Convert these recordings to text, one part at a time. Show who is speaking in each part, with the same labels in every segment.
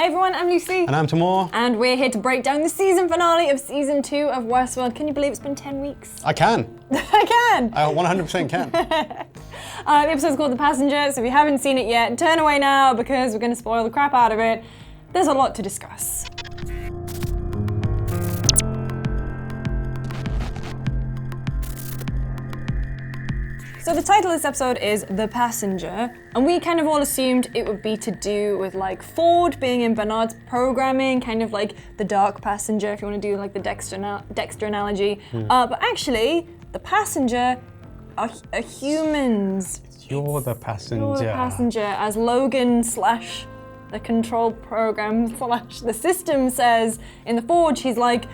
Speaker 1: Hey everyone, I'm Lucy.
Speaker 2: And I'm Tamoor.
Speaker 1: And we're here to break down the season finale of season 2 of Westworld. Can you believe it's been 10 weeks?
Speaker 2: I can.
Speaker 1: I can.
Speaker 2: I 100% can.
Speaker 1: The episode's called The Passenger, so if you haven't seen it yet, turn away now because we're going to spoil the crap out of it. There's a lot to discuss. So the title of this episode is The Passenger, and we kind of all assumed it would be to do with like Ford being in Bernard's programming, kind of like the dark passenger, if you want to do like the Dexter analogy. But actually, the passenger are humans.
Speaker 2: You're the passenger.
Speaker 1: You're the passenger, as Logan / the control program / the system says in the Forge. He's like,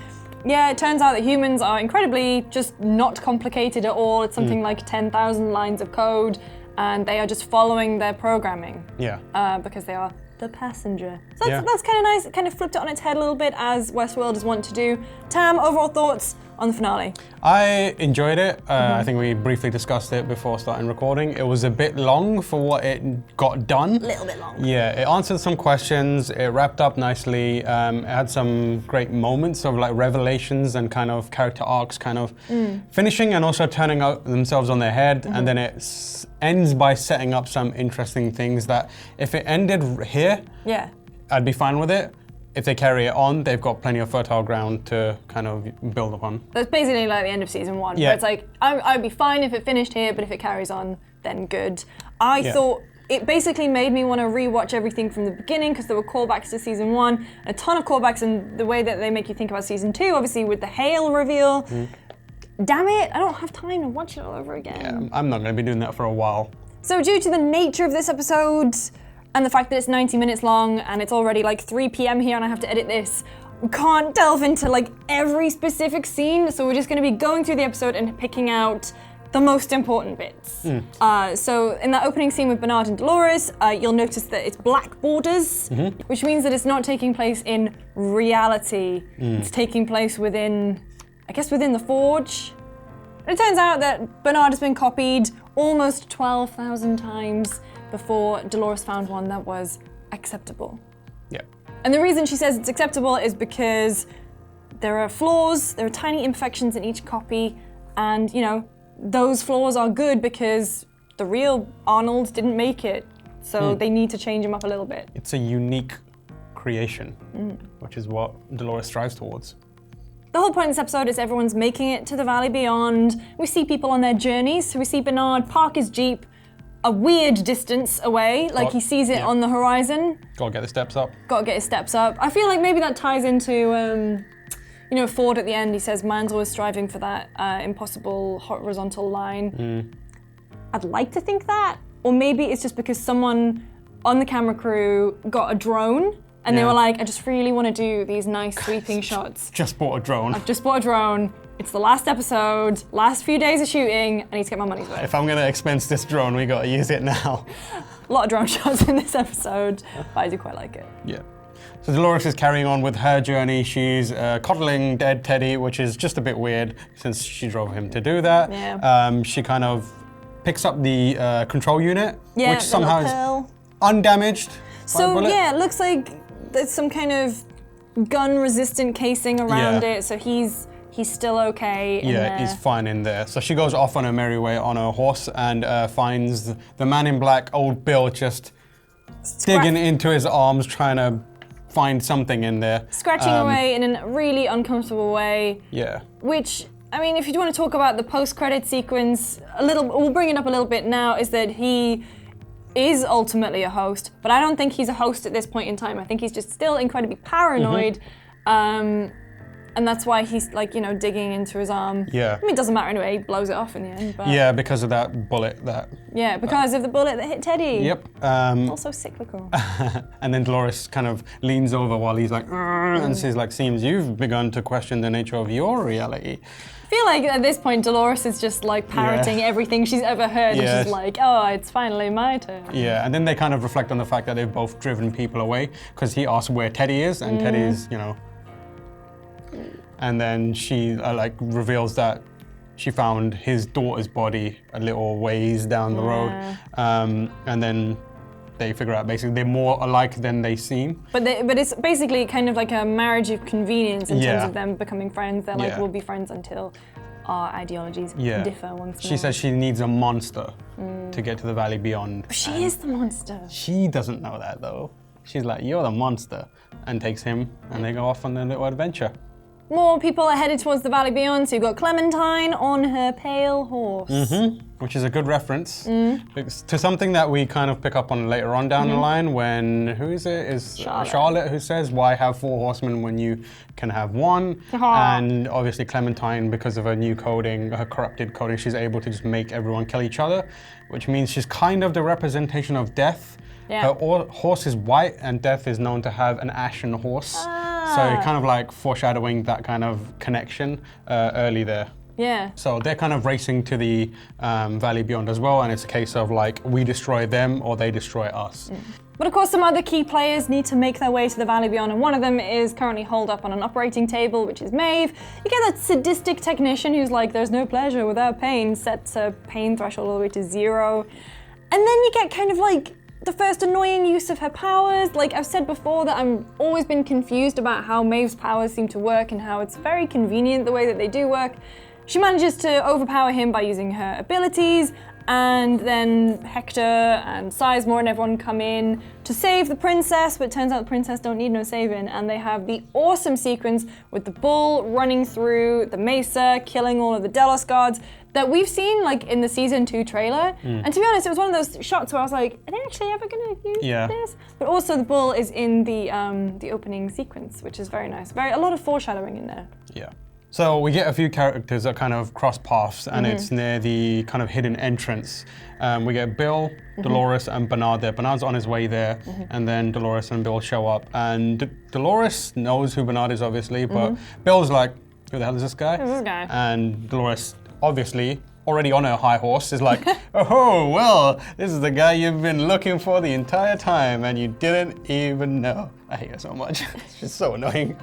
Speaker 1: yeah, it turns out that humans are incredibly just not complicated at all. It's something like 10,000 lines of code, and they are just following their programming.
Speaker 2: Yeah.
Speaker 1: Because they are the passenger. So that's kind of nice. It kind of flipped it on its head a little bit, as Westworld is wont to do. Tam, overall thoughts on the finale?
Speaker 2: I enjoyed it. I think we briefly discussed it before starting recording. It was a bit long for what it got done.
Speaker 1: A little bit long.
Speaker 2: Yeah, it answered some questions. It wrapped up nicely. It had some great moments of like revelations and kind of character arcs kind of finishing and also turning out themselves on their head. And then it ends by setting up some interesting things that if it ended here, I'd be fine with it. If they carry it on, they've got plenty of fertile ground to kind of build upon.
Speaker 1: That's basically like the end of season 1.
Speaker 2: Yeah.
Speaker 1: Where it's like, I'd be fine if it finished here, but if it carries on, then good. I thought it basically made me want to rewatch everything from the beginning because there were callbacks to season 1, a ton of callbacks, and the way that they make you think about season 2, obviously with the Hale reveal. Damn it, I don't have time to watch it all over again.
Speaker 2: Yeah, I'm not going to be doing that for a while.
Speaker 1: So due to the nature of this episode, and the fact that it's 90 minutes long and it's already like 3 p.m. here and I have to edit this, we can't delve into like every specific scene, so we're just going to be going through the episode and picking out the most important bits. So in that opening scene with Bernard and Dolores, you'll notice that it's black borders, which means that it's not taking place in reality. It's taking place within, I guess, within the Forge. And it turns out that Bernard has been copied almost 12,000 times before Dolores found one that was acceptable.
Speaker 2: Yeah.
Speaker 1: And the reason she says it's acceptable is because there are flaws, there are tiny imperfections in each copy, and you know, those flaws are good because the real Arnold didn't make it, so they need to change him up a little bit.
Speaker 2: It's a unique creation, which is what Dolores strives towards.
Speaker 1: The whole point of this episode is everyone's making it to the Valley Beyond. We see people on their journeys, so we see Bernard park his Jeep a weird distance away, like he sees it on the horizon.
Speaker 2: Gotta get the steps up.
Speaker 1: Gotta get his steps up. I feel like maybe that ties into, you know, Ford at the end, he says, man's always striving for that impossible horizontal line. I'd like to think that, or maybe it's just because someone on the camera crew got a drone and they were like, I just really want to do these nice sweeping shots.
Speaker 2: Just bought a drone.
Speaker 1: I've just bought a drone. It's the last episode, last few days of shooting, I need to get my money's worth.
Speaker 2: If I'm gonna expense this drone, we gotta use it now.
Speaker 1: A lot of drone shots in this episode, but I do quite like it.
Speaker 2: Yeah. So Dolores is carrying on with her journey. She's coddling dead Teddy, which is just a bit weird since she drove him to do that.
Speaker 1: Yeah.
Speaker 2: She kind of picks up the control unit, which somehow is undamaged.
Speaker 1: So yeah, it looks like there's some kind of gun-resistant casing around it, so he's still okay in there.
Speaker 2: He's fine in there. So she goes off on her merry way on her horse and finds the man in black, old Bill, just digging into his arms, trying to find something in there.
Speaker 1: Scratching away in a really uncomfortable way.
Speaker 2: Yeah.
Speaker 1: Which, I mean, if you want to talk about the post-credit sequence, we'll bring it up a little bit now, is that he is ultimately a host, but I don't think he's a host at this point in time. I think he's just still incredibly paranoid. And that's why he's like, you know, digging into his arm.
Speaker 2: Yeah.
Speaker 1: I mean, it doesn't matter anyway, he blows it off in the end. But
Speaker 2: yeah, because of that bullet
Speaker 1: because of the bullet that hit Teddy.
Speaker 2: Yep.
Speaker 1: Also cyclical.
Speaker 2: And then Dolores kind of leans over while he's like, and she's like, seems you've begun to question the nature of your reality.
Speaker 1: I feel like at this point, Dolores is just like parroting everything she's ever heard. And she's like, oh, it's finally my turn.
Speaker 2: Yeah, and then they kind of reflect on the fact that they've both driven people away because he asks where Teddy is, and Teddy's, you know, and then she like reveals that she found his daughter's body a little ways down the road, and then they figure out basically they're more alike than they seem.
Speaker 1: But it's basically kind of like a marriage of convenience in terms of them becoming friends. They're like, we'll be friends until our ideologies differ once more.
Speaker 2: She says she needs a monster to get to the valley beyond.
Speaker 1: But she is the monster.
Speaker 2: She doesn't know that though. She's like, you're the monster, and takes him, and they go off on a little adventure.
Speaker 1: More people are headed towards the valley beyond, so you've got Clementine on her pale horse.
Speaker 2: Which is a good reference to something that we kind of pick up on later on down the line when, who is it? Is Charlotte who says, why have 4 horsemen when you can have 1? And obviously Clementine, because of her new coding, her corrupted coding, she's able to just make everyone kill each other, which means she's kind of the representation of death. Her horse is white and Death is known to have an ashen horse. So kind of like foreshadowing that kind of connection early there.
Speaker 1: Yeah.
Speaker 2: So they're kind of racing to the valley beyond as well, and it's a case of like, we destroy them or they destroy us.
Speaker 1: But of course some other key players need to make their way to the valley beyond, and one of them is currently holed up on an operating table, which is Maeve. You get that sadistic technician who's like, there's no pleasure without pain, sets her pain threshold all the way to 0. And then you get kind of like the first annoying use of her powers. Like I've said before that I've always been confused about how Maeve's powers seem to work and how it's very convenient the way that they do work. She manages to overpower him by using her abilities, and then Hector and Sizemore and everyone come in to save the princess, but it turns out the princess don't need no saving, and they have the awesome sequence with the bull running through the mesa, killing all of the Delos guards that we've seen like in the season 2 trailer. And to be honest, it was one of those shots where I was like, are they actually ever gonna use this? But also the bull is in the opening sequence, which is very nice. A lot of foreshadowing in there.
Speaker 2: Yeah. So we get a few characters that kind of cross paths, and it's near the kind of hidden entrance. We get Bill, Dolores, and Bernard there. Bernard's on his way there, and then Dolores and Bill show up. And Dolores knows who Bernard is, obviously, but Bill's like, who the hell is this guy?
Speaker 1: Who's this guy?
Speaker 2: And Dolores, obviously, already on her high horse, is like, oh, well, this is the guy you've been looking for the entire time, and you didn't even know. I hate her so much. It's just so annoying.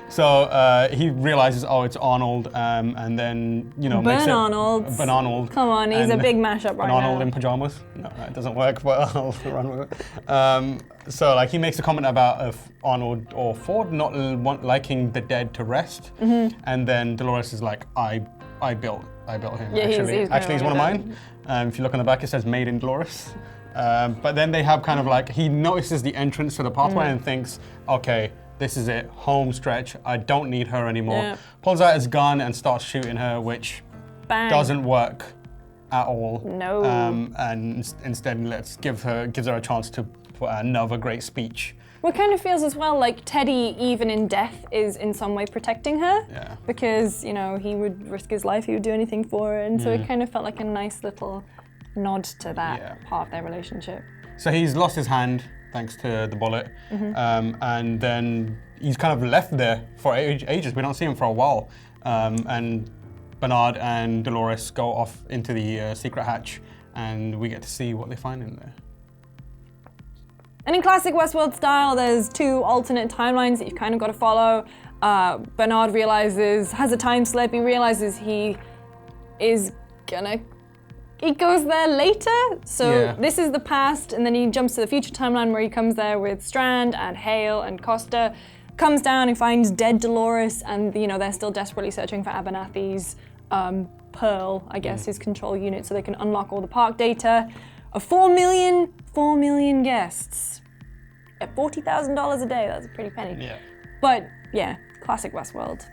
Speaker 2: So he realizes, oh, it's Arnold, and then, you know, makes it... Bernard.
Speaker 1: Come on, he's a big mashup right now.
Speaker 2: Arnold in pajamas? No, it doesn't work, but I'll run with it. So, like, he makes a comment about Arnold or Ford not liking the dead to rest, and then Dolores is like, I built him,
Speaker 1: yeah,
Speaker 2: actually. He's one of mine. If you look on the back, it says Made in Dolores. But then they have kind of like, he notices the entrance to the pathway and thinks, okay, this is it, home stretch, I don't need her anymore.
Speaker 1: Yeah.
Speaker 2: Pulls out his gun and starts shooting her, which doesn't work at all.
Speaker 1: No.
Speaker 2: And instead gives her a chance to put another great speech.
Speaker 1: Well, it kind of feels as well like Teddy, even in death, is in some way protecting her.
Speaker 2: Yeah. Because,
Speaker 1: you know, he would risk his life, he would do anything for her, and so it kind of felt like a nice little nod to that part of their relationship.
Speaker 2: So he's lost his hand, thanks to the bullet, and then he's kind of left there for ages. We don't see him for a while, and Bernard and Dolores go off into the secret hatch, and we get to see what they find in there.
Speaker 1: And in classic Westworld style, there's 2 alternate timelines that you've kind of got to follow. Bernard has a time slip, he realizes he goes there later, so this is the past, and then he jumps to the future timeline where he comes there with Strand and Hale and Costa, comes down and finds dead Dolores, and you know they're still desperately searching for Abernathy's Pearl, I guess, his control unit, so they can unlock all the park data of 4 million guests at $40,000 a day. That's a pretty penny.
Speaker 2: Yeah.
Speaker 1: But yeah, classic Westworld.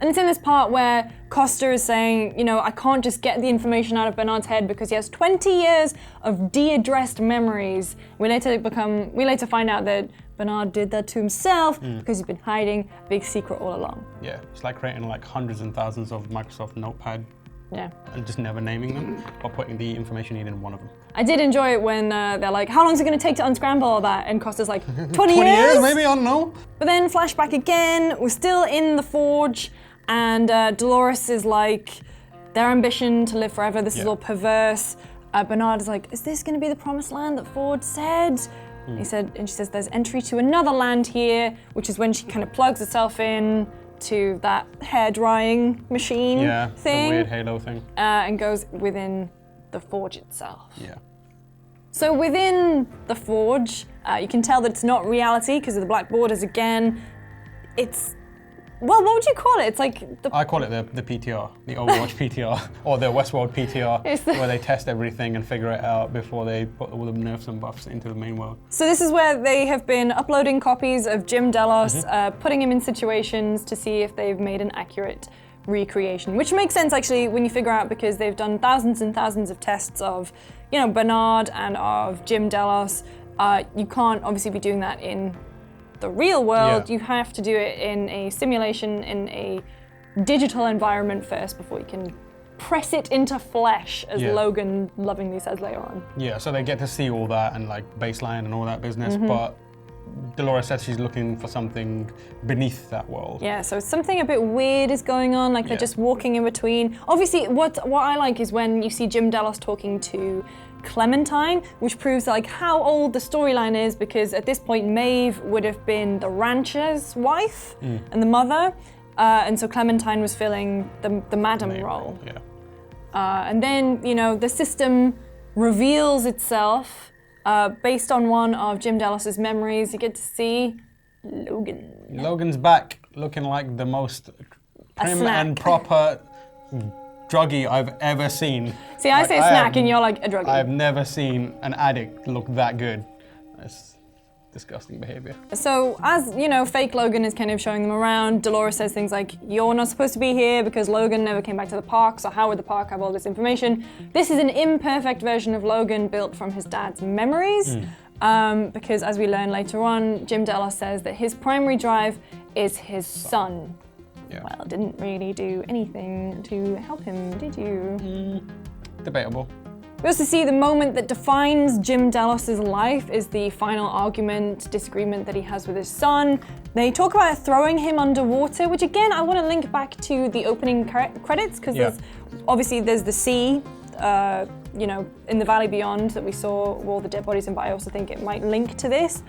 Speaker 1: And it's in this part where Costa is saying, you know, I can't just get the information out of Bernard's head because he has 20 years of de-addressed memories. We later find out that Bernard did that to himself because he's been hiding a big secret all along.
Speaker 2: Yeah, it's like creating like hundreds and thousands of Microsoft Notepad.
Speaker 1: Yeah.
Speaker 2: And just never naming them, or putting the information in one of them.
Speaker 1: I did enjoy it when they're like, how long is it going to take to unscramble all that? And Costa's like, 20 years?
Speaker 2: 20 years, maybe, I don't know.
Speaker 1: But then flashback again, we're still in the forge, and Dolores is like, their ambition to live forever, this is all perverse. Bernard is like, is this going to be the promised land that Ford said? And she says, there's entry to another land here, which is when she kind of plugs herself in to that hair drying machine thing.
Speaker 2: The weird halo thing.
Speaker 1: And goes within the forge itself.
Speaker 2: Yeah.
Speaker 1: So within the Forge, you can tell that it's not reality because of the black borders again. It's, well, what would you call it? It's like
Speaker 2: I call it the PTR, the Overwatch PTR, or the Westworld PTR, where they test everything and figure it out before they put all the nerfs and buffs into the main world.
Speaker 1: So this is where they have been uploading copies of Jim Delos, putting him in situations to see if they've made an accurate recreation, which makes sense actually when you figure out because they've done thousands and thousands of tests of, you know, Bernard and of Jim Delos. You can't obviously be doing that in the real world. You have to do it in a simulation, in a digital environment first before you can press it into flesh, as Logan lovingly says later on. Yeah,
Speaker 2: so they get to see all that and like baseline and all that business, but Dolores says she's looking for something beneath that world. Yeah, so something a bit weird is going on, like they're just walking in between. Obviously, what I like is when you see Jim Delos talking to Clementine, which proves like how old the storyline is, because at this point Maeve would have been the rancher's wife and the mother, and so Clementine was filling the madam role. And then, you know, the system reveals itself based on one of Jim Delos's memories. You get to see Logan. Logan's back, looking like the most prim and proper druggie I've ever seen. See, I say snack and you're like a druggie. I've never seen an addict look that good. That's disgusting behavior. So as, you know, fake Logan is kind of showing them around, Dolores says things like, you're not supposed to be here because Logan never came back to the park, so how would the park have all this information? This is an imperfect version of Logan built from his dad's memories, because as we learn later on, Jim Delos says that his primary drive is his son. Well, didn't really do anything to help him, did you? Debatable. We also see the moment that defines Jim Delos's life is the final argument, disagreement that he has with his son. They talk about throwing him underwater, which again, I want to link back to the opening credits, because there's the sea, you know, in the valley beyond that we saw all the dead bodies in, but I also think it might link to this.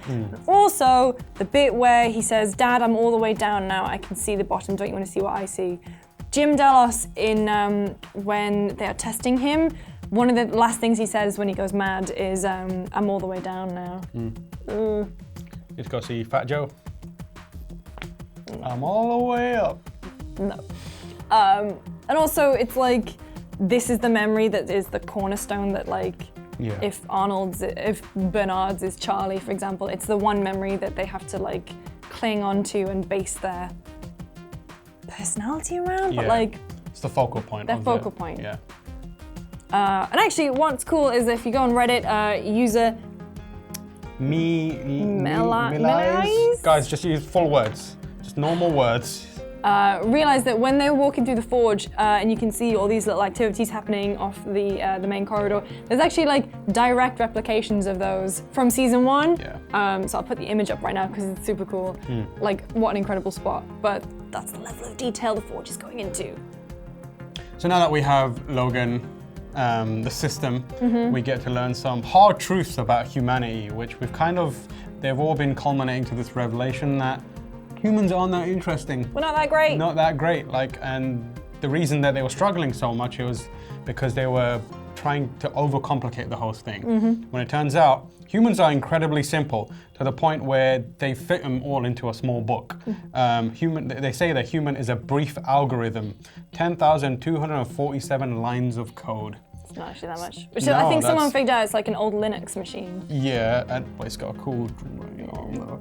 Speaker 2: Also, the bit where he says, Dad, I'm all the way down now, I can see the bottom, don't you want to see what I see? Jim Delos, when they are testing him, one of the last things he says when he goes mad is, I'm all the way down now. Let's go see Fat Joe. I'm all the way up. No. And also, it's like, this is the memory that is the cornerstone that, like, if Bernard's is Charlie, for example, it's the one memory that they have to, like, cling onto and base their personality around, but, like... It's the focal point. Their focal point. Yeah. And actually, what's cool is if you go on Reddit, user... Melize? Guys, just use full words. Just normal words. Realize that when they're walking through the Forge and you can see all these little activities happening off the main corridor, there's actually like direct replications of those from season 1. So I'll put the image up right now because it's super cool. Like, what an incredible spot. But that's the level of detail the Forge is going into. So now that we have Logan, the system, we get to learn some hard truths about humanity, which they've all been culminating to this revelation that humans aren't that interesting. We're not that great. Not that great. And the reason that they were struggling so much was because they were trying to overcomplicate the whole thing. When it turns out, humans are incredibly simple to the point where they fit them all into a small book. They say that human is a brief algorithm, 10,247 lines of code. It's not actually that much. Which I think someone figured out it's like an old Linux machine. Yeah, but it's got a cool arm though.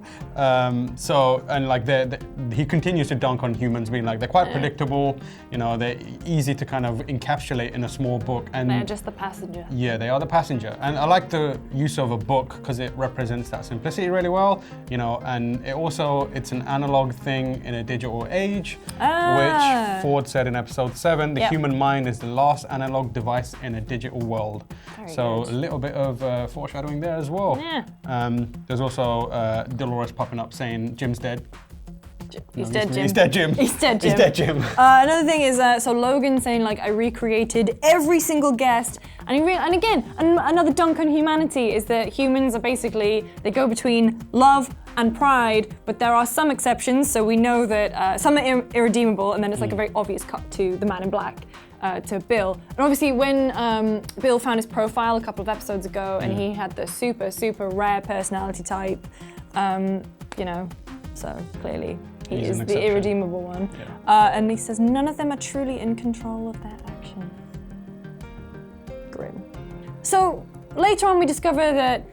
Speaker 2: He continues to dunk on humans, being like, they're quite predictable, you know, they're easy to kind of encapsulate in a small book. And they're just the passenger. Yeah, they are the passenger. And I like the use of a book because it represents that simplicity really well, you know, and it's an analog thing in a digital age, which Ford said in episode 7, the human mind is the last analog device in a digital world. A little bit of foreshadowing there as well. There's also Dolores popping up saying Jim's dead. He's dead, Jim. He's dead, Jim. He's dead, Jim. He's dead, Jim. Another thing is, so Logan saying like, I recreated every single guest, and again, another dunk on humanity is that humans are basically, they go between love and pride, but there are some exceptions. So we know that some are irredeemable, and then it's like a very obvious cut to the Man in Black.
Speaker 1: to Bill. And obviously when Bill found his profile a couple of episodes ago and he had the super, super rare personality type, you know, so clearly he is the irredeemable one. Yeah. And he says none of them are truly in control of their action. Grim. So later on we discover that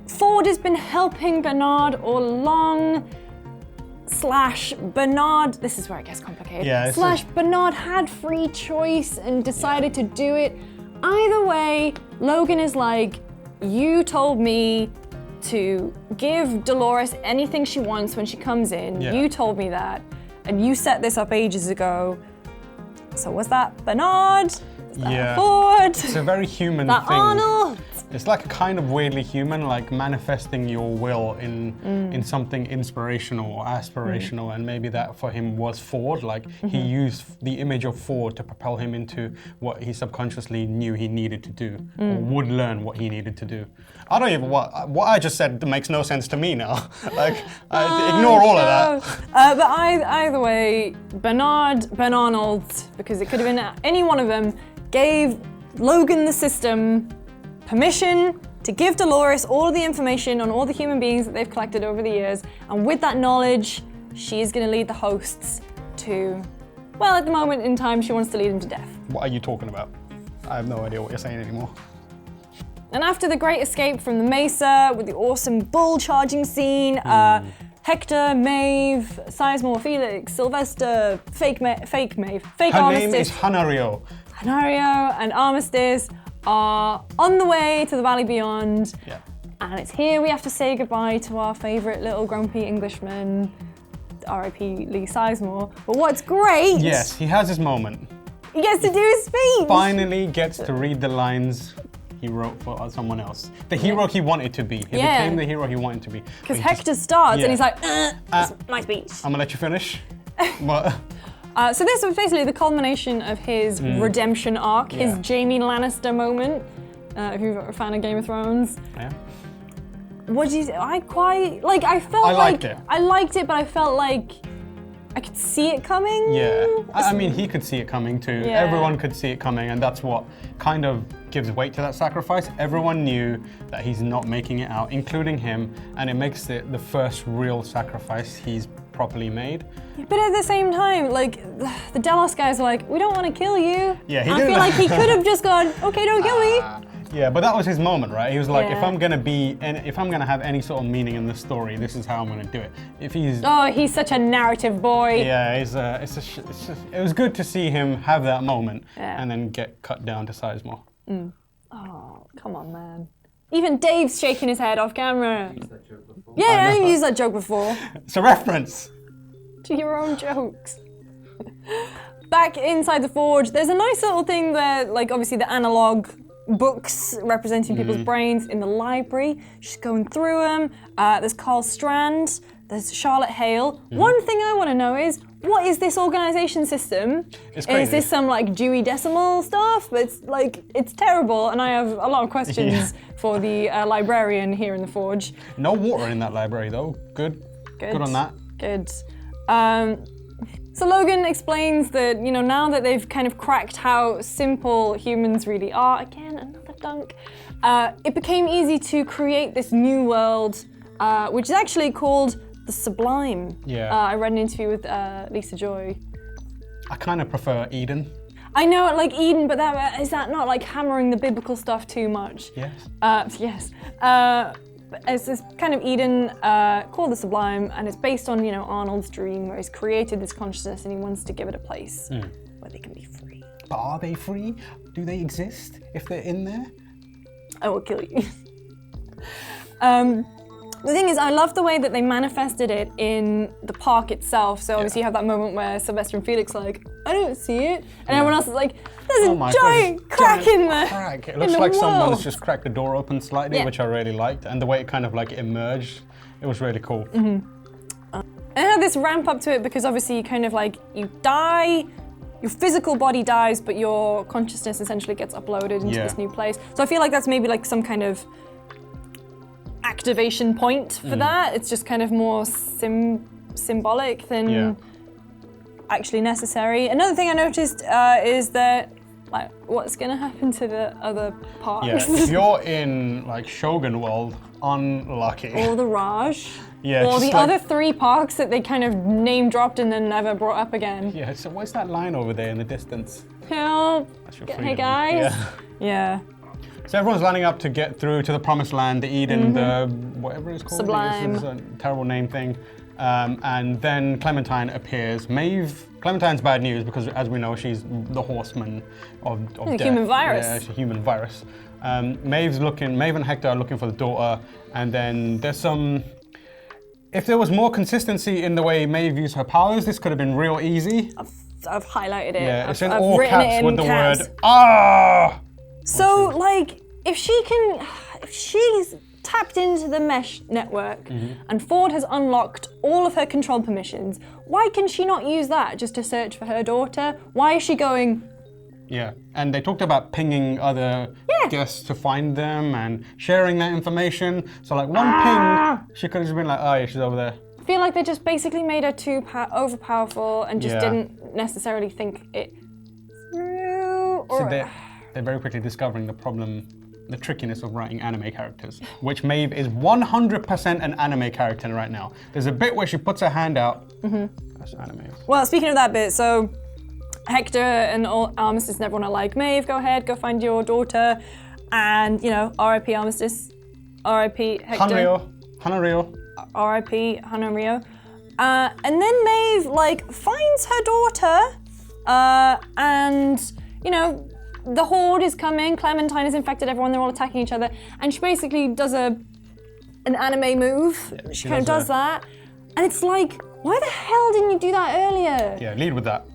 Speaker 1: Ford has been helping Bernard all along, / Bernard, this is where it gets complicated, / Bernard had free choice and decided to do it. Either way, Logan is like, you told me to give Dolores anything she wants when she comes in. Yeah. You told me that, and you set this up ages ago. So was that Bernard? Was that Ford?
Speaker 2: It's a very human
Speaker 1: that
Speaker 2: thing.
Speaker 1: Arnold?
Speaker 2: It's like kind of weirdly human, like manifesting your will in something inspirational or aspirational, and maybe that for him was Ford. Like he used the image of Ford to propel him into what he subconsciously knew he needed to do, or would learn what he needed to do. I don't even what I just said makes no sense to me now. Like ignore all of that.
Speaker 1: But either way, Bernard Arnold, because it could have been any one of them, gave Logan the system permission to give Dolores all of the information on all the human beings that they've collected over the years, and with that knowledge, she is going to lead the hosts to, well, at the moment in time, she wants to lead them to death.
Speaker 2: What are you talking about? I have no idea what you're saying anymore.
Speaker 1: And after the great escape from the Mesa with the awesome bull charging scene, Hector, Maeve, Sizemore, Felix, Sylvester, fake Maeve, fake
Speaker 2: Her
Speaker 1: Armistice.
Speaker 2: name is Hanario.
Speaker 1: Hanario and Armistice are on the way to the Valley Beyond.
Speaker 2: Yeah.
Speaker 1: And it's here we have to say goodbye to our favourite little grumpy Englishman, R.I.P. Lee Sizemore. But what's great...
Speaker 2: Yes, he has his moment.
Speaker 1: He gets to do his speech!
Speaker 2: Finally gets to read the lines he wrote for someone else. The hero he wanted to be. He became the hero he wanted to be.
Speaker 1: Because Hector starts and he's like, it's my speech.
Speaker 2: I'm gonna let you finish. But...
Speaker 1: So this was basically the culmination of his redemption arc, his Jaime Lannister moment, if you're a fan of Game of Thrones.
Speaker 2: Yeah.
Speaker 1: What did you say? I liked it, but I felt like I could see it coming.
Speaker 2: Yeah, I mean, he could see it coming too. Yeah. Everyone could see it coming, and that's what kind of gives weight to that sacrifice. Everyone knew that he's not making it out, including him, and it makes it the first real sacrifice he's properly made.
Speaker 1: But at the same time, like, the Delos guys are like, we don't want to kill you.
Speaker 2: Yeah,
Speaker 1: I feel like he could have just gone, okay, don't kill me.
Speaker 2: Yeah, but that was his moment, right? He was like, if I'm gonna have any sort of meaning in the story, this is how I'm gonna do it. If he's
Speaker 1: he's such a narrative boy.
Speaker 2: Yeah, it was good to see him have that moment and then get cut down to Sizemore.
Speaker 1: Oh, come on, man. Even Dave's shaking his head off camera.
Speaker 3: Used that joke before.
Speaker 1: Yeah, I've used that joke before.
Speaker 2: It's a reference
Speaker 1: to your own jokes. Back inside the forge, there's a nice little thing there, like obviously the analog books representing people's brains in the library. She's going through them. There's Carl Strand. There's Charlotte Hale. One thing I want to know is, what is this organization system?
Speaker 2: It's crazy.
Speaker 1: Is this some like Dewey Decimal stuff? It's terrible, and I have a lot of questions for the librarian here in the forge.
Speaker 2: No water in that library though. Good on that.
Speaker 1: Good. So Logan explains that, you know, now that they've kind of cracked how simple humans really are, again, another dunk, it became easy to create this new world, which is actually called the Sublime.
Speaker 2: Yeah.
Speaker 1: I read an interview with Lisa Joy.
Speaker 2: I kind of prefer Eden.
Speaker 1: I know, like Eden, but is that not like hammering the biblical stuff too much?
Speaker 2: Yes.
Speaker 1: Yes. It's this kind of Eden called the Sublime, and it's based on, you know, Arnold's dream, where he's created this consciousness and he wants to give it a place where they can be free.
Speaker 2: But are they free? Do they exist if they're in there?
Speaker 1: I will kill you. The thing is, I love the way that they manifested it in the park itself. So obviously you have that moment where Sylvester and Felix are like, I don't see it. And everyone else is like, there's a giant crack in the
Speaker 2: crack. It looks like someone's just cracked the door open slightly, which I really liked. And the way it kind of like emerged, it was really cool.
Speaker 1: And I had this ramp up to it because obviously you kind of like, you die, your physical body dies, but your consciousness essentially gets uploaded into this new place. So I feel like that's maybe like some kind of activation point for that. It's just kind of more symbolic than actually necessary. Another thing I noticed is that, like, what's gonna happen to the other parks?
Speaker 2: Yeah, if you're in like Shogun World, unlucky.
Speaker 1: Or the Raj.
Speaker 2: Yeah,
Speaker 1: Or
Speaker 2: just
Speaker 1: the
Speaker 2: like-
Speaker 1: other 3 parks that they kind of name dropped and then never brought up again.
Speaker 2: Yeah, so what's that line over there in the distance?
Speaker 1: Help!
Speaker 2: That's your
Speaker 1: Hey
Speaker 2: freedom.
Speaker 1: guys.
Speaker 2: Yeah.
Speaker 1: Yeah.
Speaker 2: So everyone's lining up to get through to the promised land, the Eden, the whatever it's called.
Speaker 1: Sublime.
Speaker 2: It's a terrible name thing. And then Clementine appears. Maeve, Clementine's bad news because, as we know, she's the horseman of
Speaker 1: a
Speaker 2: death.
Speaker 1: human virus.
Speaker 2: Yeah, she's a human virus. Maeve and Hector are looking for the daughter, and then there's some. If there was more consistency in the way Maeve used her powers, this could have been real easy.
Speaker 1: I've highlighted it.
Speaker 2: Yeah, it's in
Speaker 1: I've
Speaker 2: all
Speaker 1: written
Speaker 2: caps
Speaker 1: it in
Speaker 2: with the
Speaker 1: caps.
Speaker 2: word "ah."
Speaker 1: So, like, if she's tapped into the mesh network and Ford has unlocked all of her control permissions, why can she not use that just to search for her daughter? Why is she going?
Speaker 2: Yeah, and they talked about pinging other guests to find them and sharing that information. So like one ping, she could have just been like, oh yeah, she's over there.
Speaker 1: I feel like they just basically made her too overpowerful and just
Speaker 2: Yeah.
Speaker 1: didn't necessarily think it through.
Speaker 2: So
Speaker 1: Or
Speaker 2: they're very quickly discovering the problem, the trickiness of writing anime characters, which Maeve is 100% an anime character right now. There's a bit where she puts her hand out. That's anime.
Speaker 1: Well, speaking of that bit, so Hector and all Armistice and everyone are like, Maeve, go ahead, go find your daughter. And, you know, R.I.P. Armistice, R.I.P. Hector,
Speaker 2: Hanario.
Speaker 1: R.I.P. Hanario. And then Maeve, like, finds her daughter, and, you know, the Horde is coming, Clementine has infected everyone, they're all attacking each other, and she basically does an anime move.
Speaker 2: Yeah,
Speaker 1: she kind of does that. And it's like, why the hell didn't you do that earlier?
Speaker 2: Yeah, lead with that.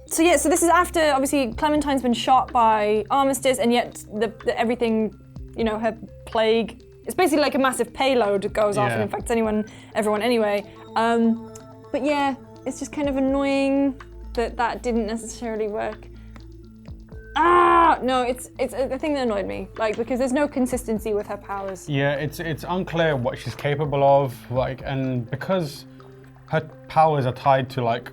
Speaker 1: So this is after, obviously, Clementine's been shot by Armistice, and yet the everything, you know, her plague, it's basically like a massive payload that goes off and infects everyone anyway. But yeah, it's just kind of annoying that didn't necessarily work. No, it's the thing that annoyed me, like, because there's no consistency with her powers.
Speaker 2: Yeah, it's unclear what she's capable of, like, and because her powers are tied to like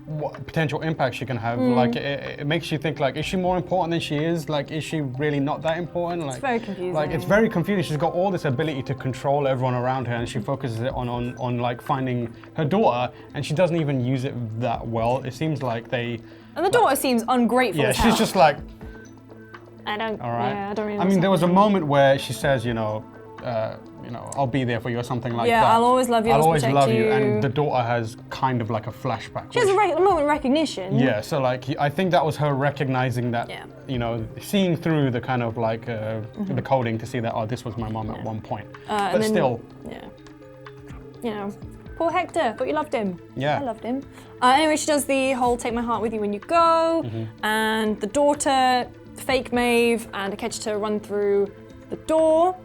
Speaker 2: what potential impact she can have, like it makes you think like, is she more important than she is? Like, is she really not that important? Like,
Speaker 1: It's very confusing.
Speaker 2: Like, it's very confusing. She's got all this ability to control everyone around her, and she focuses it on like finding her daughter, and she doesn't even use it that well. It seems like they.
Speaker 1: And the daughter seems ungrateful
Speaker 2: Yeah,
Speaker 1: as hell.
Speaker 2: she's just like,
Speaker 1: I don't.
Speaker 2: all right.
Speaker 1: Yeah, I don't really.
Speaker 2: I mean, there was a moment where she says, I'll be there for you or something like that.
Speaker 1: Yeah, I'll always love you,
Speaker 2: I'll
Speaker 1: I'll
Speaker 2: always
Speaker 1: protect
Speaker 2: love you.
Speaker 1: you.
Speaker 2: And the daughter has kind of like a flashback.
Speaker 1: She has
Speaker 2: which-
Speaker 1: a moment of recognition.
Speaker 2: Yeah, so like I think that was her recognizing that,
Speaker 1: Yeah.
Speaker 2: seeing through the kind of like the coding to see that, oh, this was my mom at one point. But
Speaker 1: and then-
Speaker 2: still,
Speaker 1: Yeah. You know, poor Hector, but you loved him.
Speaker 2: Yeah.
Speaker 1: I loved him. Anyway, she does the whole take my heart with you when you go, and the daughter, fake Maeve, and Akecheta run through the door.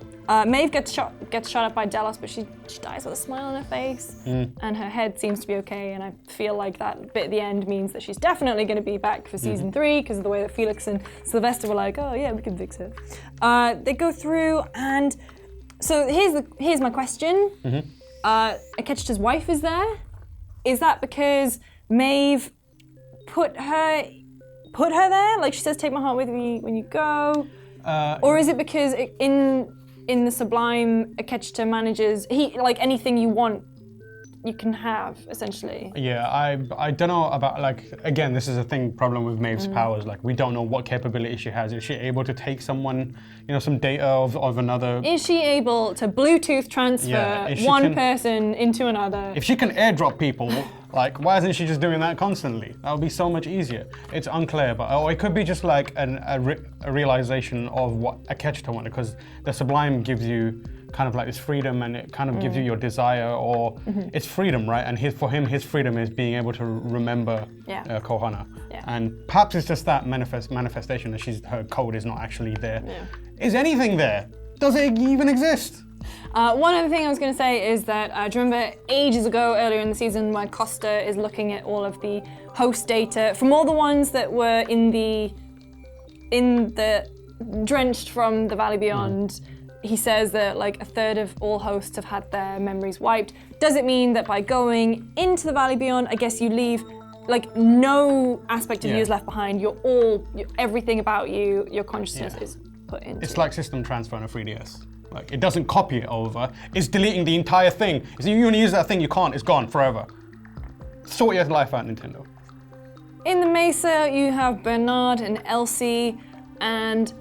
Speaker 1: Maeve gets shot up by Delos, but she dies with a smile on her face, and her head seems to be okay, and I feel like that bit at the end means that she's definitely going to be back for season 3, because of the way that Felix and Sylvester were like, oh yeah, we can fix her. They go through, and so here's my question. Akecheta's wife is there. Is that because Maeve put her there? Like, she says, take my heart with me when you go. Or is it because in the Sublime, Akecheta manages, like, anything you want, you can have, essentially.
Speaker 2: yeah, I don't know about, like, again, this is a problem with Maeve's powers. Like, we don't know what capability she has. Is she able to take someone, some data of another?
Speaker 1: Is she able to Bluetooth transfer
Speaker 2: Yeah, if she
Speaker 1: one
Speaker 2: can-
Speaker 1: person into another?
Speaker 2: If she can airdrop people, like, why isn't she just doing that constantly? That would be so much easier. It's unclear, or it could be just like a realization of what Akecheta wanted, because the Sublime gives you kind of like this freedom, and it kind of gives you your desire, or it's freedom, right? And for him, his freedom is being able to remember Kohana.
Speaker 1: Yeah.
Speaker 2: And perhaps it's just that manifestation that her code is not actually there.
Speaker 1: Yeah.
Speaker 2: Is anything there? Does it even exist?
Speaker 1: One other thing I was going to say is that, do you remember ages ago, earlier in the season, where Costa is looking at all of the host data from all the ones that were in the drenched from the Valley Beyond he says that like a third of all hosts have had their memories wiped. Does it mean that by going into the Valley Beyond, I guess you leave like no aspect of you is left behind? Everything about you, your consciousness is put into.
Speaker 2: It's like system transfer on a 3DS. Like it doesn't copy it over. It's deleting the entire thing. If you want to use that thing, you can't. It's gone forever. Sort your life out, Nintendo.
Speaker 1: In the Mesa, you have Bernard and Elsie, and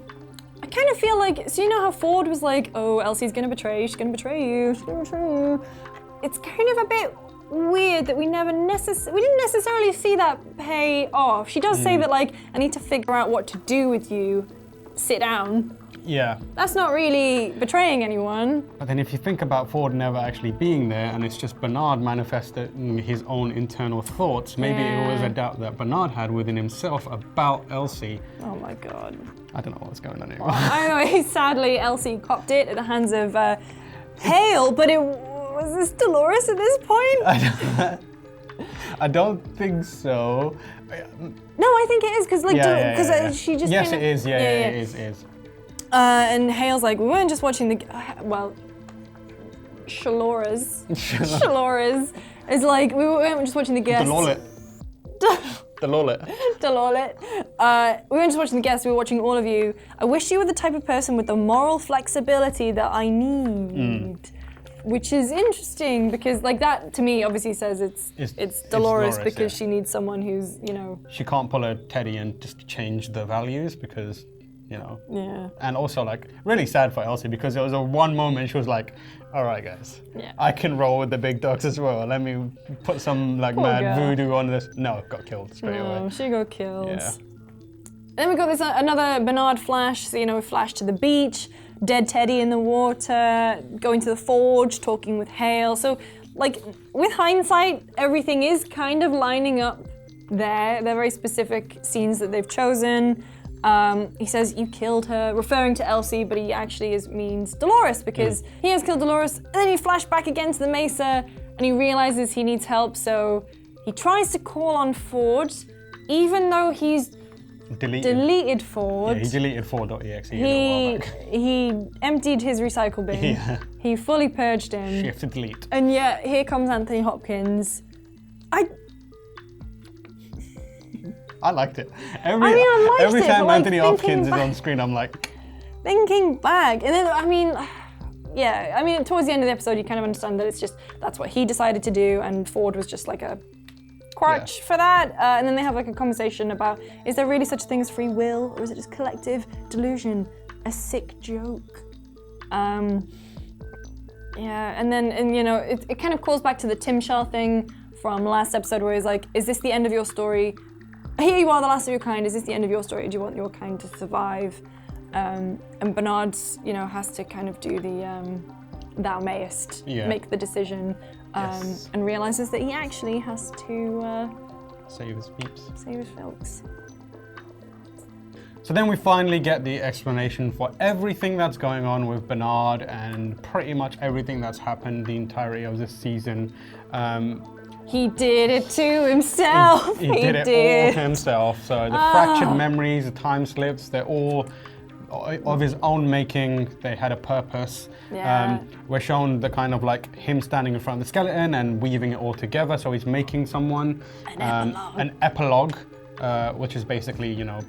Speaker 1: I kind of feel like, so you know how Ford was like, oh, Elsie's gonna betray you, she's gonna betray you, she's gonna betray you. It's kind of a bit weird that we didn't necessarily see that pay off. She does say that like, I need to figure out what to do with you, sit down.
Speaker 2: Yeah.
Speaker 1: That's not really betraying anyone.
Speaker 2: But then if you think about Ford never actually being there and it's just Bernard manifesting his own internal thoughts, maybe it was a doubt that Bernard had within himself about Elsie.
Speaker 1: Oh my God.
Speaker 2: I don't know what's going on anymore.
Speaker 1: Anyway, sadly, Elsie copped it at the hands of Hale, but was this Dolores at this point?
Speaker 2: I don't think so.
Speaker 1: No, I think it is, because she just
Speaker 2: Yes,
Speaker 1: kinda,
Speaker 2: it is. It is.
Speaker 1: And Hale's like, we weren't just watching Shalora's is like, we weren't just watching the guests. Dololet. We weren't just watching the guests, we were watching all of you. I wish you were the type of person with the moral flexibility that I need. Which is interesting because like that to me obviously says it's Dolores because she needs someone who's, you know.
Speaker 2: She can't pull a Teddy and just change the values because, you know.
Speaker 1: Yeah.
Speaker 2: And also like really sad for Elsie because there was a one moment she was like, all right guys, I can roll with the big dogs as well. Let me put some like mad voodoo on this. No, got killed straight away.
Speaker 1: She got killed.
Speaker 2: Yeah.
Speaker 1: Then we got this another Bernard flash. So, you know, we flash to the beach, dead Teddy in the water, going to the forge, talking with Hale. So like with hindsight, everything is kind of lining up there. They're very specific scenes that they've chosen. He says, you killed her, referring to Elsie, but he actually means Dolores because he has killed Dolores. And then he flashed back again to the Mesa and he realizes he needs help. So he tries to call on Ford, even though he's deleted Ford.
Speaker 2: Yeah, he deleted Ford.exe.
Speaker 1: He emptied his recycle bin.
Speaker 2: Yeah.
Speaker 1: He fully purged him.
Speaker 2: Shift to delete.
Speaker 1: And yet, here comes Anthony Hopkins.
Speaker 2: I liked it.
Speaker 1: I liked
Speaker 2: every
Speaker 1: it,
Speaker 2: time
Speaker 1: but,
Speaker 2: Anthony
Speaker 1: like,
Speaker 2: Hopkins is on screen, I'm like...
Speaker 1: Thinking back, and then, towards the end of the episode, you kind of understand that that's what he decided to do, and Ford was just like a crutch for that. And then they have like a conversation about, is there really such a thing as free will, or is it just collective delusion? A sick joke. And you know, it kind of calls back to the Tim Shaw thing from last episode where he's like, is this the end of your story? Here you are, the last of your kind. Is this the end of your story? Do you want your kind to survive? And Bernard, you know, has to kind of do the thou mayest, make the decision, and realizes that he actually has to
Speaker 2: save his peeps.
Speaker 1: Save his folks.
Speaker 2: So then we finally get the explanation for everything that's going on with Bernard and pretty much everything that's happened the entirety of this season.
Speaker 1: He did it to himself.
Speaker 2: He did it all himself. So the fractured memories, the time slips, they're all of his own making. They had a purpose. We're shown the kind of like him standing in front of the skeleton and weaving it all together. So he's making someone an epilogue, which is basically, you know,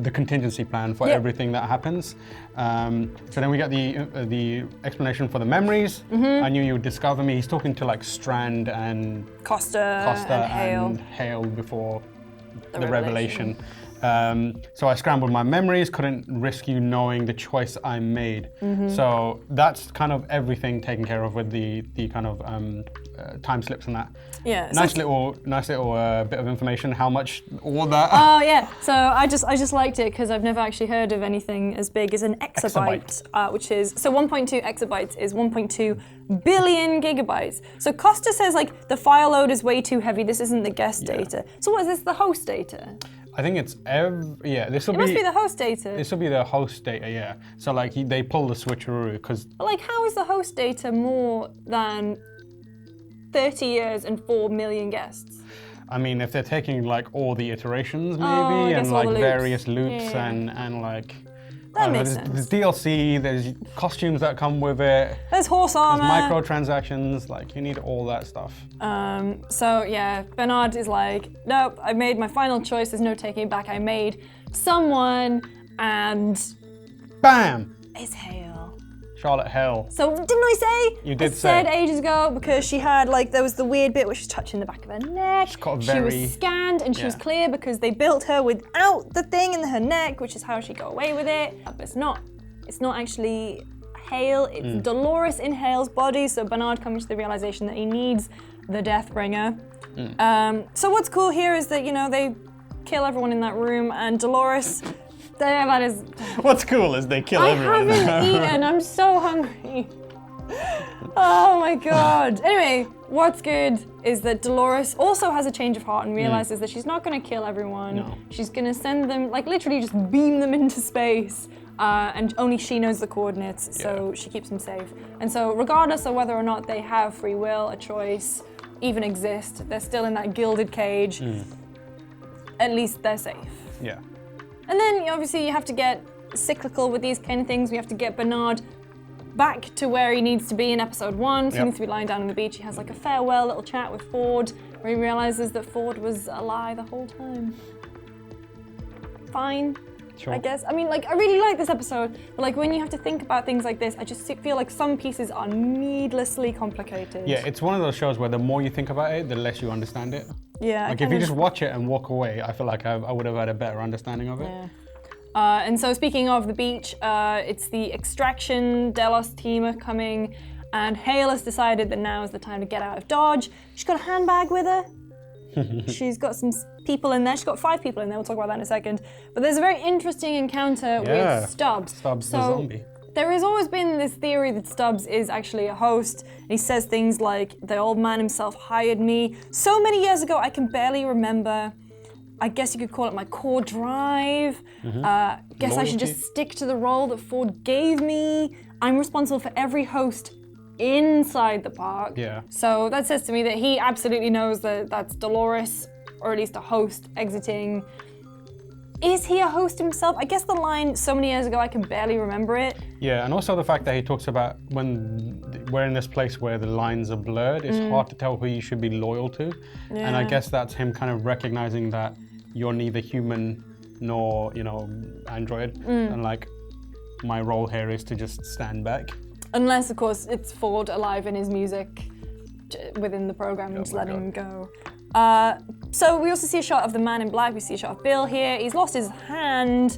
Speaker 2: the contingency plan for everything that happens. So then we get the explanation for the memories. I knew you would discover me. He's talking to like Strand and
Speaker 1: Costa and
Speaker 2: Hale before the revelation. So I scrambled my memories, couldn't risk you knowing the choice I made. So that's kind of everything taken care of with the kind of time slips and that.
Speaker 1: Yeah.
Speaker 2: Nice little bit of information. How much all that?
Speaker 1: Oh yeah. So I just liked it because I've never actually heard of anything as big as an exabyte. Which is 1.2 exabytes is 1.2 billion gigabytes. So Costa says like the file load is way too heavy. This isn't the guest data. So what is this? The host data?
Speaker 2: I think it's this will be.
Speaker 1: It must be the host data.
Speaker 2: This will be the host data, yeah. So like they pull the switcheroo because.
Speaker 1: But like, how is the host data more than 30 years and 4 million guests?
Speaker 2: I mean, if they're taking like all the iterations maybe and like various loops and like
Speaker 1: That makes
Speaker 2: There's
Speaker 1: sense.
Speaker 2: DLC, there's costumes that come with it,
Speaker 1: There's horse
Speaker 2: there's
Speaker 1: armor.
Speaker 2: microtransactions, like you need all that stuff.
Speaker 1: So yeah, Bernard is like, nope, I made my final choice, there's no taking it back. I made someone, and
Speaker 2: Bam!
Speaker 1: it's Hale.
Speaker 2: Charlotte Hale.
Speaker 1: So didn't I say?
Speaker 2: You did
Speaker 1: I said
Speaker 2: say.
Speaker 1: ages ago, because she had like, there was the weird bit where she's touching the back of her neck.
Speaker 2: She's got a
Speaker 1: She was
Speaker 2: very-
Speaker 1: scanned and she was
Speaker 2: yeah.
Speaker 1: clear because they built her without the thing in her neck, which is how she got away with it. But it's not actually Hale, it's Dolores in Hale's body. So Bernard comes to the realization that he needs the Deathbringer. So what's cool here is that, you know, they kill everyone in that room, and Dolores, that is,
Speaker 2: What's cool is they kill
Speaker 1: I
Speaker 2: everyone.
Speaker 1: haven't eaten, I'm so hungry. Oh my god. Anyway, what's good is that Dolores also has a change of heart and realizes that she's not gonna kill everyone.
Speaker 2: No.
Speaker 1: She's gonna send them, like literally just beam them into space. And only she knows the coordinates, so she keeps them safe. And so regardless of whether or not they have free will, a choice, even exist, they're still in that gilded cage. At least they're safe.
Speaker 2: Yeah.
Speaker 1: And then obviously you have to get cyclical with these kind of things. We have to get Bernard back to where he needs to be in episode 1. So he needs to be lying down on the beach. He has like a farewell little chat with Ford, where he realizes that Ford was a lie the whole time. Fine,
Speaker 2: Sure.
Speaker 1: I guess. I mean, like, I really like this episode, but like when you have to think about things like this, I just feel like some pieces are needlessly complicated.
Speaker 2: Yeah, it's one of those shows where the more you think about it, the less you understand it.
Speaker 1: Yeah.
Speaker 2: Like if you just watch it and walk away, I feel like I would have had a better understanding of it.
Speaker 1: Yeah. And so speaking of the beach, it's the Extraction Delos team are coming, and Hale has decided that now is the time to get out of Dodge. She's got a handbag with her. She's got some people in there. She's got 5 people in there. We'll talk about that in a second. But there's a very interesting encounter with Stubbs.
Speaker 2: Stubbs the zombie.
Speaker 1: There has always been this theory that Stubbs is actually a host. And he says things like, the old man himself hired me. So many years ago, I can barely remember. I guess you could call it my core drive. Guess I should just stick to the role that Ford gave me. I'm responsible for every host inside the park.
Speaker 2: Yeah.
Speaker 1: So that says to me that he absolutely knows that that's Dolores, or at least a host, exiting. Is he a host himself? I guess the line, so many years ago, I can barely remember it.
Speaker 2: Yeah, and also the fact that he talks about when we're in this place where the lines are blurred, it's hard to tell who you should be loyal to. And I
Speaker 1: Yeah.
Speaker 2: guess that's him kind of recognizing that you're neither human nor, you know, android. And like, my role here is to just stand back.
Speaker 1: Unless, of course, it's Ford alive in his music within the program and just
Speaker 2: my
Speaker 1: letting him go. So we also see a shot of the man in black. We see a shot of Bill here. He's lost his hand,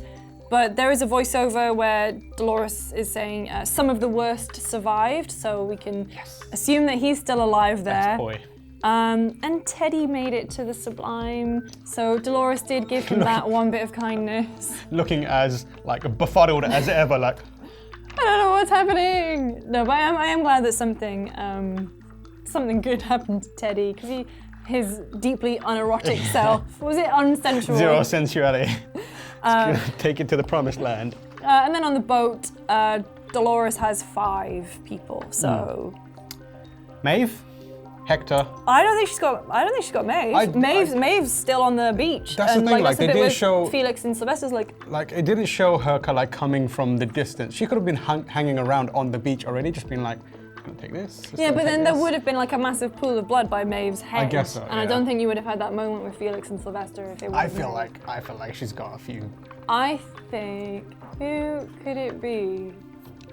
Speaker 1: but there is a voiceover where Dolores is saying some of the worst survived, so we can assume that he's still alive there.
Speaker 2: Best boy.
Speaker 1: And Teddy made it to the Sublime, so Dolores did give him that one bit of kindness.
Speaker 2: Looking as like befuddled as ever, like,
Speaker 1: I don't know what's happening. No, but I am glad that something good happened to Teddy, because his deeply unerotic self, was it unsensual?
Speaker 2: zero sensuality. Take it to the promised land.
Speaker 1: And then on the boat, Dolores has 5 people. So
Speaker 2: Maeve, Hector.
Speaker 1: I don't think she's got Maeve. Maeve's still on the beach.
Speaker 2: That's the
Speaker 1: and,
Speaker 2: thing, like,
Speaker 1: that's the
Speaker 2: they
Speaker 1: bit
Speaker 2: didn't
Speaker 1: with
Speaker 2: show-
Speaker 1: Felix and Sylvester's like.
Speaker 2: Like, it didn't show her like coming from the distance. She could have been hanging around on the beach already, just being like, I'm gonna take this. just
Speaker 1: Yeah,
Speaker 2: gonna
Speaker 1: but
Speaker 2: take
Speaker 1: then there
Speaker 2: this."
Speaker 1: would have been like a massive pool of blood by Maeve's head.
Speaker 2: guess so,
Speaker 1: And I
Speaker 2: yeah.
Speaker 1: don't think you would have had that moment with Felix and Sylvester if it was.
Speaker 2: I feel like she's got a few.
Speaker 1: I think, who could it be?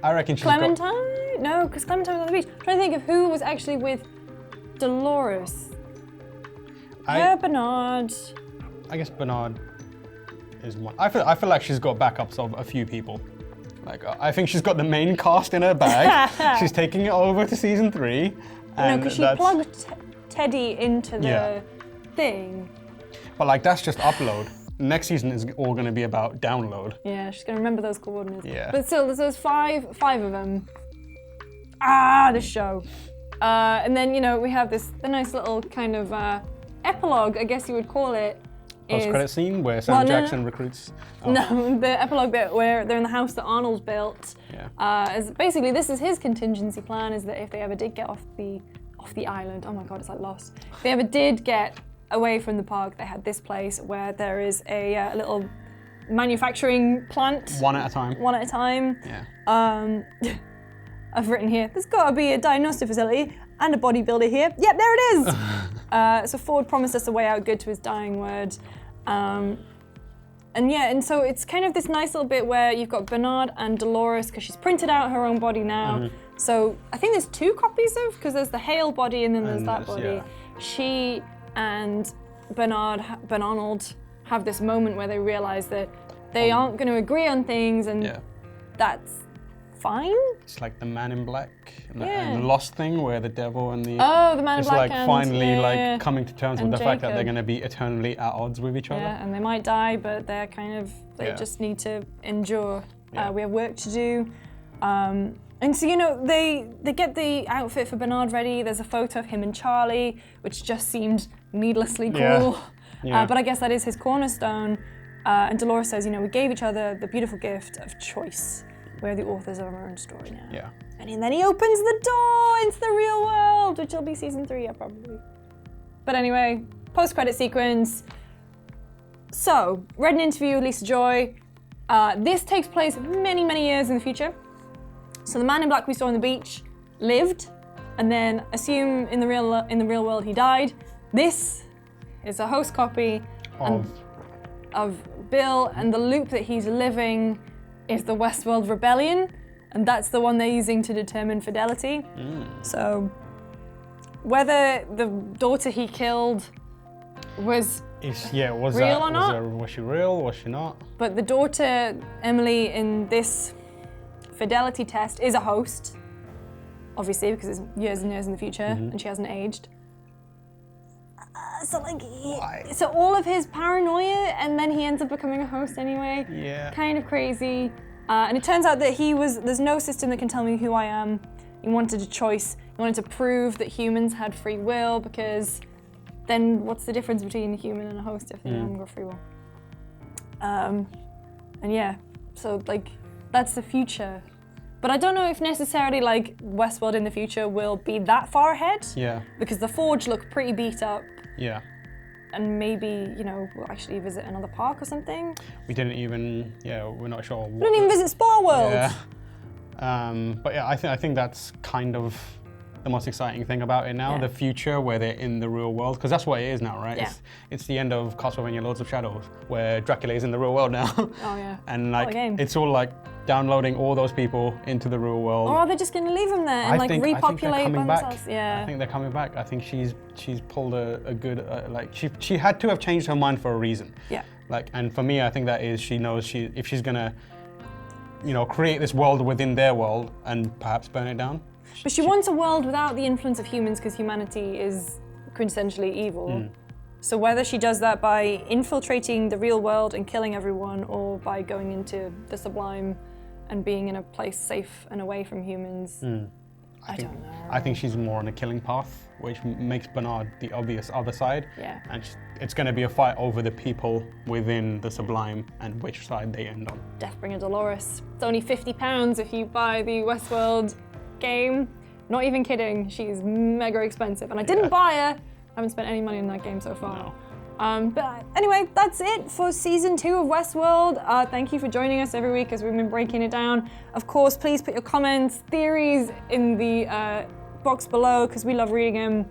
Speaker 2: I reckon she's
Speaker 1: Clementine? No, because Clementine was on the beach. I'm trying to think of who was actually with Dolores.
Speaker 2: got.
Speaker 1: Bernard.
Speaker 2: I guess Bernard is one. I feel like she's got backups of a few people. Like, I think she's got the main cast in her bag. She's taking it over to season 3.
Speaker 1: No,
Speaker 2: And
Speaker 1: because she
Speaker 2: that's-
Speaker 1: plugged Teddy into the
Speaker 2: Yeah.
Speaker 1: thing.
Speaker 2: But like, that's just upload. Next season is all going to be about download.
Speaker 1: Yeah, she's gonna remember those coordinates.
Speaker 2: Yeah.
Speaker 1: But still, there's five of them. This show. And then, you know, we have the nice little kind of epilogue, I guess you would call it.
Speaker 2: Post-credit scene where Sam
Speaker 1: Well, no,
Speaker 2: Jackson recruits. Oh,
Speaker 1: No, the epilogue bit where they're in the house that Arnold built.
Speaker 2: Yeah.
Speaker 1: Is basically, this is his contingency plan, is that if they ever did get off the island, oh my god, it's like Lost. If they ever did get away from the park, they had this place where there is a little manufacturing plant.
Speaker 2: One at a time.
Speaker 1: One at a time.
Speaker 2: Yeah.
Speaker 1: I've written here, there's got to be a diagnostic facility and a bodybuilder here. Yep, there it is. So Ford promised us a way out good to his dying word. And so it's kind of this nice little bit where you've got Bernard and Dolores, because she's printed out her own body now. So I think there's 2 copies of, because there's the Hale body and then there's that body.
Speaker 2: Yeah.
Speaker 1: She and Bernard have this moment where they realize that they aren't going to agree on things, and that's fine.
Speaker 2: It's like the Man in Black and the Lost thing, where the devil and the
Speaker 1: the Man in
Speaker 2: it's
Speaker 1: Black
Speaker 2: like
Speaker 1: and,
Speaker 2: finally coming to terms with
Speaker 1: and
Speaker 2: the fact that
Speaker 1: Jacob.
Speaker 2: they're going to be eternally at odds with each other.
Speaker 1: Yeah, and they might die, but they're kind of they just need to endure.
Speaker 2: Yeah.
Speaker 1: We have work to do. And so, they get the outfit for Bernard ready. There's a photo of him and Charlie, which just seemed needlessly cool.
Speaker 2: Yeah.
Speaker 1: But I guess that is his cornerstone. And Dolores says, we gave each other the beautiful gift of choice. We're the authors of our own story now.
Speaker 2: Yeah.
Speaker 1: And then he opens the door into the real world, which will be season 3, probably. But anyway, post-credit sequence. So, read an interview with Lisa Joy. This takes place many, many years in the future. So the Man in Black we saw on the beach lived, and then assume in the real world he died. This is a host copy of Bill, and the loop that he's living is the Westworld Rebellion, and that's the one they're using to determine fidelity. So whether the daughter he killed was real or not?
Speaker 2: Was she real? Was she not?
Speaker 1: But the daughter, Emily, in this fidelity test is a host, obviously, because it's years and years in the future, and she hasn't aged. So all of his paranoia, and then he ends up becoming a host anyway.
Speaker 2: Yeah.
Speaker 1: Kind of crazy. And it turns out that there's no system that can tell me who I am. He wanted a choice. He wanted to prove that humans had free will, because then what's the difference between a human and a host if they haven't got free will? So that's the future. But I don't know if necessarily Westworld in the future will be that far ahead.
Speaker 2: Yeah.
Speaker 1: Because the Forge look pretty beat up.
Speaker 2: Yeah.
Speaker 1: And maybe, we'll actually visit another park or something.
Speaker 2: We didn't even, we're not sure.
Speaker 1: We didn't even visit Spa World.
Speaker 2: Yeah. But yeah, I think that's kind of the most exciting thing about it now, the future where they're in the real world, because that's what it is now, right?
Speaker 1: Yeah.
Speaker 2: It's the end of Castlevania Lords of Shadows, where Dracula is in the real world now.
Speaker 1: Oh yeah.
Speaker 2: And it's all downloading all those people into the real world.
Speaker 1: Or are they just going to leave them there and repopulate by themselves? Yeah.
Speaker 2: I think they're coming back. I think she's pulled a good she had to have changed her mind for a reason.
Speaker 1: Yeah.
Speaker 2: And for me, I think that is she knows if she's gonna, create this world within their world and perhaps burn it down.
Speaker 1: But she wants a world without the influence of humans, because humanity is quintessentially evil. So whether she does that by infiltrating the real world and killing everyone, or by going into the Sublime and being in a place safe and away from humans, I don't know.
Speaker 2: I think she's more on a killing path, which makes Bernard the obvious other side.
Speaker 1: Yeah.
Speaker 2: And it's going to be a fight over the people within the Sublime and which side they end on.
Speaker 1: Deathbringer Dolores. It's only £50 if you buy the Westworld game. Not even kidding, she's mega expensive. And I didn't buy her. I haven't spent any money on that game so far.
Speaker 2: No.
Speaker 1: But anyway, that's it for season 2 of Westworld. Thank you for joining us every week as we've been breaking it down. Of course, please put your comments, theories in the box below, because we love reading them.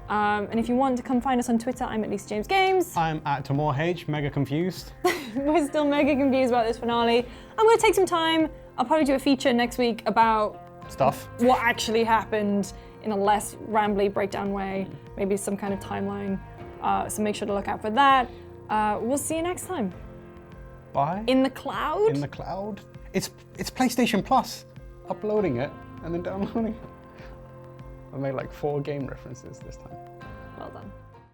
Speaker 1: And if you want to come find us on Twitter, I'm at Lisa James Games.
Speaker 2: I'm at Tamoor H, mega confused.
Speaker 1: We're still mega confused about this finale. I'm going to take some time. I'll probably do a feature next week about
Speaker 2: stuff.
Speaker 1: What actually happened in a less rambly breakdown way. Maybe some kind of timeline. So make sure to look out for that. We'll see you next time.
Speaker 2: Bye.
Speaker 1: In the cloud?
Speaker 2: In the cloud. It's PlayStation Plus. Uploading it and then downloading it. I made 4 game references this time.